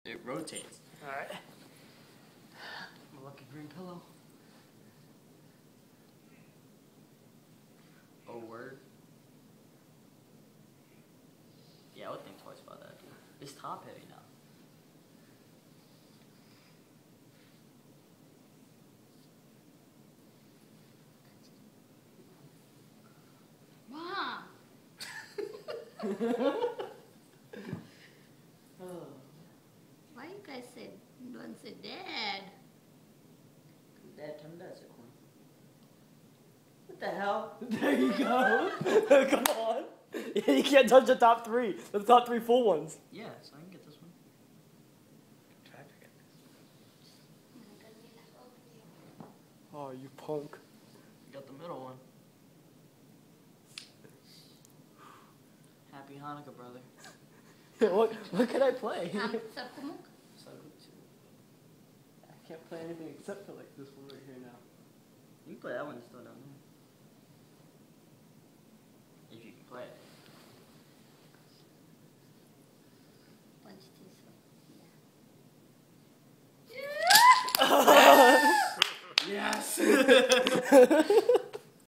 It rotates. Alright. My lucky green pillow. Oh, word. Yeah, I would think twice about that, dude. It's top heavy now. Mom! Why you guys say, don't say dad? Dad, tell me that's a coin. What the hell? There you go. Come on. You can't touch the top three. The top three full ones. Yeah, so I can get this one. Try to get this. Oh, you punk. You got the middle one. Happy Hanukkah, brother. What can I play? Sabkumuk? I can't play anything except for like this one right here now. You can play that one, it's still down there. If you can play it. Punch this one. Yes!